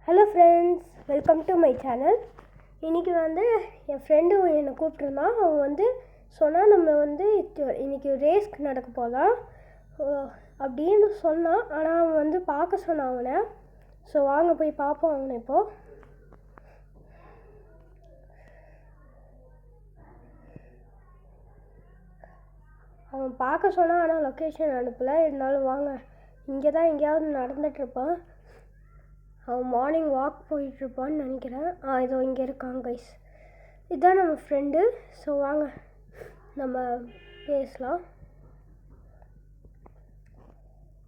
Hello friends, welcome to my channel. இன்றைக்கி வந்து என் friend என்னை கூப்பிட்ருந்தான். அவன் வந்து சொன்னால் நம்ம வந்து இன்றைக்கி ரேஸ்க்கு நடக்க போகலாம் அப்படின்னு சொன்னான். ஆனால் அவன் வந்து பார்க்க சொன்னான் அவனை. ஸோ வாங்க போய் பார்ப்போம் அவனை. இப்போது அவன் பார்க்க சொன்னான், ஆனால் லொக்கேஷன் அனுப்பலை. இருந்தாலும் வாங்க, இங்கே தான் எங்கேயாவது நடந்துகிட்ருப்பான். அவன் மார்னிங் வாக் போயிட்டுருப்பான்னு நினைக்கிறேன். இதோ இங்கே இருக்காங்க கைஸ். இதுதான் நம்ம ஃப்ரெண்டு. ஸோ வாங்க நம்ம பேசலாம்.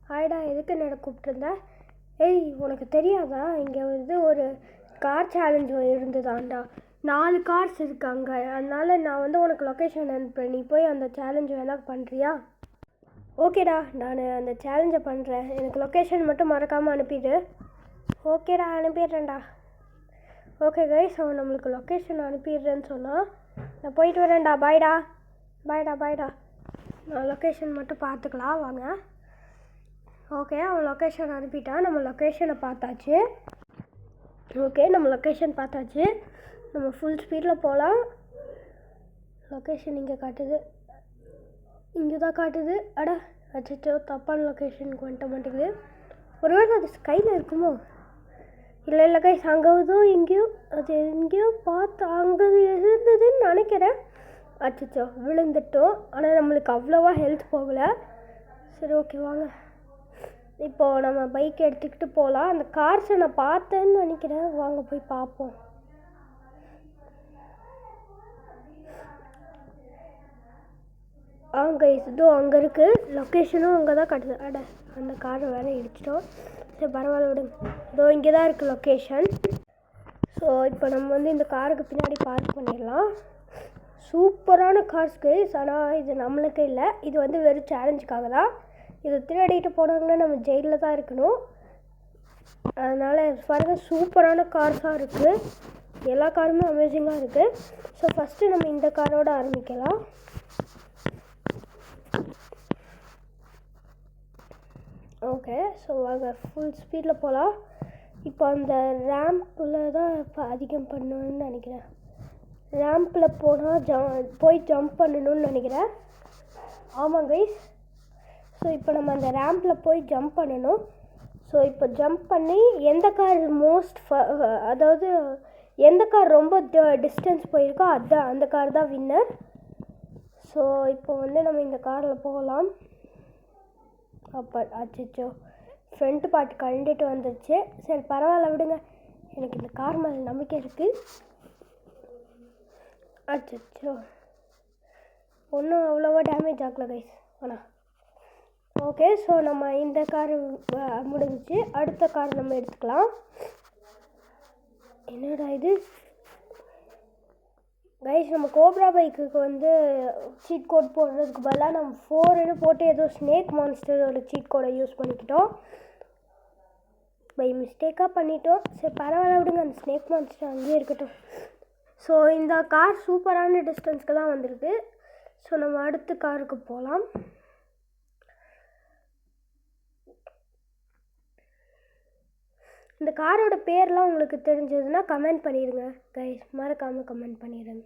ஹாய்டா, எதுக்கு என்னை கூப்பிட்ருந்தேன்? ஏய், உனக்கு தெரியாதா, இங்கே வந்து ஒரு கார் சேலஞ்சு இருந்ததாண்டா. 4 கார்ஸ் இருக்காங்க. அதனால் நான் வந்து உனக்கு லொக்கேஷன் அனுப்புகிறேன். நீ போய் அந்த சேலஞ்சு வேணால் பண்ணுறியா? ஓகேடா, நான் அந்த சேலஞ்சை பண்ணுறேன். எனக்கு லொக்கேஷன் மட்டும் மறக்காமல் அனுப்பிடு. ஓகேடா, அனுப்பிடுறேன்டா. ஓகே கைஸ், அவன் நம்மளுக்கு லொக்கேஷன் அனுப்பிடுறேன்னு சொன்னால் நான் போயிட்டு வரேன்டா. பாய்டா. நான் லொக்கேஷன் மட்டும் பார்த்துக்கலாம் வாங்க. ஓகே, அவன் லொக்கேஷன் அனுப்பிட்டான். நம்ம லொக்கேஷனை பார்த்தாச்சு. நம்ம ஃபுல் ஸ்பீடில் போகலாம். லொக்கேஷன் இங்கே காட்டுது. இங்கே தான் காட்டுது. அச்சோ, தப்பான லொக்கேஷனுக்கு வந்துட்ட மாட்டேங்குது. ஒருவேளை அது ஸ்கையில் இருக்குமோ? இல்லை கைஸ், அங்கே எங்கேயோ பார்த்து அங்கே இருந்ததுன்னு நினைக்கிறேன். அச்சோ, விழுந்துட்டோம். ஆனால் நம்மளுக்கு அவ்வளோவா ஹெல்த் போகலை. சரி, ஓகே வாங்க. இப்போது நம்ம பைக் எடுத்துக்கிட்டு போகலாம். அந்த கார்ஸை நான் பார்த்தேன்னு நினைக்கிறேன். வாங்க போய் பார்ப்போம். கைஸ், இதோ அங்கே இருக்குது. லொக்கேஷனும் அங்கே தான் காட்டுது. அந்த காரை வேறு இடிச்சிட்டோம். சரி, பரவாயில்ல விடுங்க. இதோ இங்கே தான் இருக்குது லொக்கேஷன். ஸோ இப்போ நம்ம வந்து இந்த காருக்கு பின்னாடி பார்க் பண்ணிடலாம். சூப்பரான கார்ஸ் கைஸ். ஆனால் இது நம்மளுக்கு இல்லை. இது வந்து வெறும் சேலஞ்சுக்காக தான். இதை திருடிட்டு போனாங்கன்னா நம்ம ஜெயிலில் தான் இருக்கணும். அதனால் பாருங்கள், சூப்பரான கார்ஸாக இருக்குது. எல்லா காருமே அமேசிங்காக இருக்குது. ஸோ ஃபஸ்ட்டு நம்ம இந்த காரோடு ஆரம்பிக்கலாம். ஓகே, ஸோ வாங்க ஃபுல் ஸ்பீடில் போகலாம். இப்போ அந்த ரேம்பில் தான் இப்போ அதிகம் பண்ணணும்னு நினைக்கிறேன். ரேம்பில் போனால் போய் ஜம்ப் பண்ணணும்னு நினைக்கிறேன். ஆமாம் கைஸ். ஸோ இப்போ நம்ம அந்த ரேம்பில் போய் ஜம்ப் பண்ணணும். ஸோ இப்போ ஜம்ப் பண்ணி எந்த கார் அதாவது எந்த கார் ரொம்ப டிஸ்டன்ஸ் போயிருக்கோ அதுதான், அந்த கார் தான் வின்னர். ஸோ இப்போ வந்து நம்ம இந்த காரில் போகலாம். அச்சோ, ஃப்ரண்ட் பார்ட் கழண்டிட்டு வந்துடுச்சு. சரி, பரவாயில்ல விடுங்க. எனக்கு இந்த கார் மேலே நம்பிக்கை இருக்குது. அச்சோ, ஒன்றும் அவ்வளோவா டேமேஜ் ஆகலை கைஸ். ஆனால் ஓகே, ஸோ நம்ம இந்த கார் முடிஞ்சிச்சு. அடுத்த கார் நம்ம எடுத்துக்கலாம். என்னடா இது கைஸ், நம்ம கோப்ரா பைக்குக்கு வந்து சீட் கோட் போடுறதுக்கு பதிலாக நம்ம 4ன்னு போட்டு ஏதோ ஸ்னேக் மான்ஸ்டரோட சீட் கோடை யூஸ் பண்ணிக்கிட்டோம். பை மிஸ்டேக்காக பண்ணிட்டோம். சரி, பரவாயில்ல விடுங்க. அந்த ஸ்னேக் மான்ஸ்டர் அங்கேயே இருக்கட்டும். ஸோ இந்த கார் சூப்பரான டிஸ்டன்ஸ்க்கு தான் வந்திருக்கு. ஸோ நம்ம அடுத்த காருக்கு போகலாம். இந்த காரோட பேர்லாம் உங்களுக்கு தெரிஞ்சதுன்னா கமெண்ட் பண்ணிடுங்க கைஸ். மறக்காமல் கமெண்ட் பண்ணிடுங்க.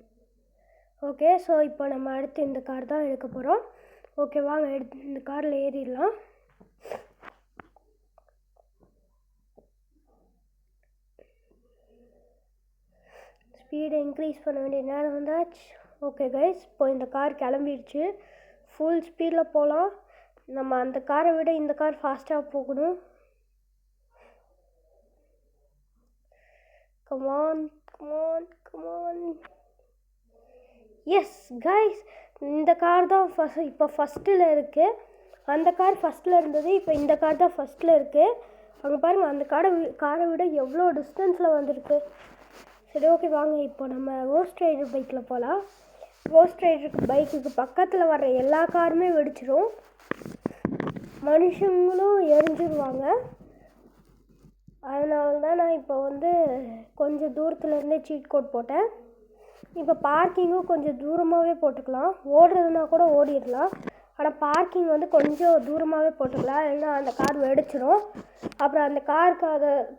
ஓகே, ஸோ இப்போ நம்ம அடுத்து இந்த கார் தான் எடுக்க போகிறோம். ஓகே வாங்க, இந்த காரில் ஏறிடலாம். ஸ்பீடை இன்க்ரீஸ் பண்ண வேண்டிய நேரம் வந்தாச்சு. ஓகே கைஸ், இப்போ இந்த கார் கிளம்பிடுச்சு. ஃபுல் ஸ்பீடில் போகலாம். நம்ம அந்த காரை விட இந்த கார் ஃபாஸ்ட்டாக போகணும். கமான். எஸ் கைஸ், இந்த கார் தான் இப்போ ஃபஸ்ட்டில் இருக்குது. அந்த கார் ஃபஸ்ட்டில் இருந்தது. இப்போ இந்த கார் தான் ஃபஸ்ட்டில் இருக்குது. அங்கே பாருங்கள், அந்த காரை விட எவ்வளோ டிஸ்டன்ஸில் வந்திருக்கு. சரி, ஓகே வாங்க. இப்போ நம்ம கோஸ்ட் ரைடர் பைக்கில் போகலாம். கோஸ்ட் ரைடர் பைக்குக்கு பக்கத்தில் வர்ற எல்லா காருமே வெடிச்சிடும். மனுஷங்களும் எரிஞ்சிடுவாங்க. அதனால தான் நான் இப்போ வந்து கொஞ்சம் தூரத்துலேருந்தே சீட் கோட் போட்டேன். இப்போ பார்க்கிங்கும் கொஞ்சம் தூரமாகவே போட்டுக்கலாம். ஓடுறதுனா கூட ஓடிடலாம். ஆனால் பார்க்கிங் வந்து கொஞ்சம் தூரமாகவே போட்டுக்கலாம், இல்லைன்னா அந்த கார் வெடிச்சிடும். அப்புறம் அந்த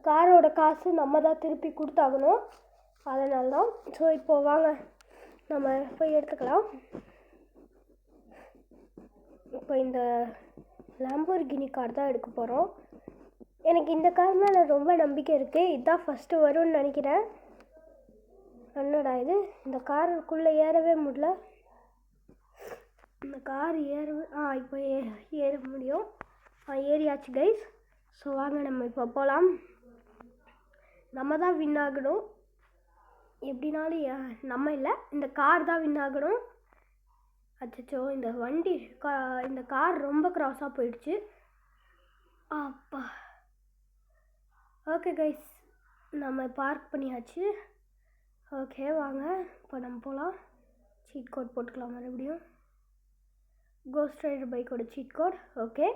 காரோட காசு நம்ம தான் திருப்பி கொடுத்தாகணும். அதனால தான். ஸோ இப்போது வாங்க நம்ம போய் எடுத்துக்கலாம். இப்போ இந்த லாம்போர்கினி கார் தான் எடுக்க போகிறோம். எனக்கு இந்த கார் மேலே ரொம்ப நம்பிக்கை இருக்குது. இதுதான் ஃபஸ்ட்டு வரும்னு நினைக்கிறேன். என்னடா இது, இந்த காருக்குள்ளே ஏறவே முடியல. இந்த கார் இப்போ ஏற முடியும். ஏறியாச்சு கைஸ். ஸோ வாங்க நம்ம இப்போ போகலாம். நம்ம தான் வின் ஆகணும். எப்படினாலும் நம்ம இல்லை, இந்த கார் தான் வின் ஆகணும். அச்சோ, இந்த கார் ரொம்ப க்ராஸாக போயிடுச்சு. அப்பா. ஓகே கைஸ், நம்ம பார்க் பண்ணியாச்சு. ஓகே வாங்க இப்போ நம்ம போகலாம். சீட் கோட் போட்டுக்கலாம் மறுபடியும். கோஸ்ட் ரைடர் பைக்கோட சீட் கோட். ஓகே,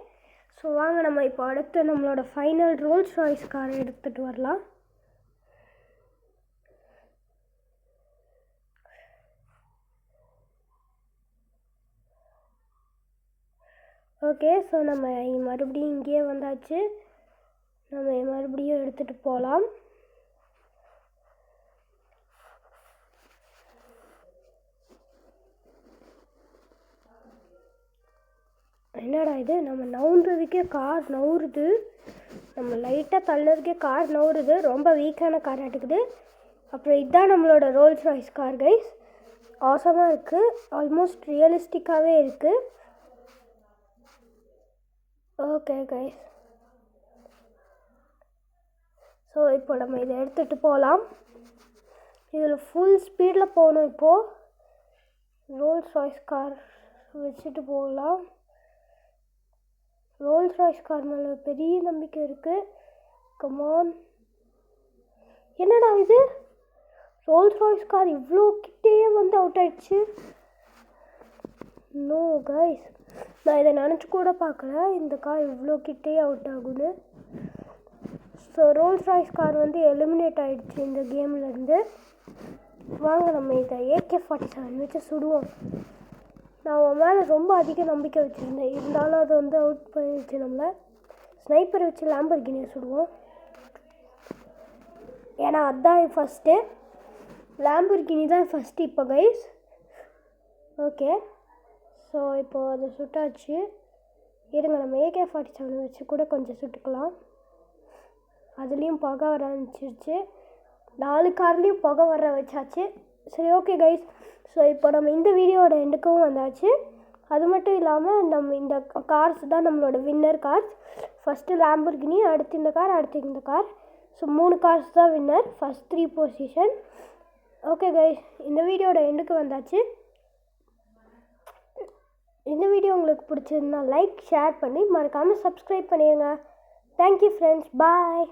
ஸோ வாங்க நம்ம இப்போ அடுத்து நம்மளோட ஃபைனல் ரோல்ஸ் ராய்ஸ் காரை எடுத்துகிட்டு வரலாம். ஓகே, ஸோ நம்ம மறுபடியும் இங்கேயே வந்தாச்சு. நம்ம மறுபடியும் எடுத்துகிட்டு போகலாம். என்னடா இது, நம்ம நவுன்றதுக்கே கார் நவுறுது. நம்ம லைட்டாக தள்ளதுக்கே கார் நவுறுது. ரொம்ப வீக்கான கார் ஆட்டுக்குது. அப்புறம் இதுதான் நம்மளோட ரோல்ஸ் ராய்ஸ் கார் கைஸ். ஆசமாக இருக்குது. ஆல்மோஸ்ட் ரியலிஸ்டிக்காகவே இருக்குது. ஓகே கைஸ், ஸோ இப்போ நம்ம இதை எடுத்துகிட்டு போகலாம். இதில் ஃபுல் ஸ்பீடில் போகணும். இப்போது ரோல்ஸ் ராய்ஸ் கார் வச்சுட்டு போகலாம். ரோல்ஸ் ராய்ஸ் கார் மேலே பெரிய நம்பிக்கை இருக்குது. கமான். என்னடா இது, ரோல்ஸ் ராய்ஸ் கார் இவ்வளோ கிட்டேயே வந்து அவுட் ஆயிடுச்சு. நோ கைஸ், நான் இதை நினச்சி கூட பார்க்கல இந்த கார் இவ்வளோ கிட்டேயே அவுட் ஆகுது. ஸோ ரோல்ஸ் ராய்ஸ் கார் வந்து எலிமினேட் ஆகிடுச்சு இந்த கேம்லேருந்து. வாங்க நம்ம இதை AK-47 வச்சு சுடுவோம். நான் அவன் மேலே ரொம்ப அதிக நம்பிக்கை வச்சுருந்தேன். இருந்தாலும் அது வந்து அவுட் பண்ணிடுச்சு. நம்மளை ஸ்னைப்பரை வச்சு லாம்போர்கினியை சுடுவோம். ஏன்னா அதுதான் ஃபஸ்ட்டு. லாம்போர்கினி தான் ஃபஸ்ட்டு இப்போ கைஸ். ஓகே, ஸோ இப்போது அதை சுட்டாச்சு. இருங்க, நம்ம AK-47 வச்சு கூட கொஞ்சம் சுட்டுக்கலாம். அதுலேயும் புகை வர ஆரம்பிச்சிருச்சு. 4 கார்லேயும் புகை வர வச்சாச்சு. சரி, ஓகே கைஸ். ஸோ இப்போ நம்ம இந்த வீடியோட எண்டுக்கும் வந்தாச்சு. அது மட்டும் இல்லாமல் நம்ம இந்த கார்ஸ் தான் நம்மளோட வின்னர் கார்ஸ். ஃபஸ்ட்டு லாம்போர்கினி, அடுத்து இந்த கார், அடுத்து இந்த கார். ஸோ 3 கார்ஸ் தான் winner, first 3 position. Okay guys, இந்த வீடியோட எண்டுக்கு வந்தாச்சு. இந்த வீடியோ உங்களுக்கு பிடிச்சிருந்தா லைக், ஷேர் பண்ணி மறக்காமல் சப்ஸ்கிரைப் பண்ணிடுங்க. தேங்க்யூ ஃப்ரெண்ட்ஸ், பாய்.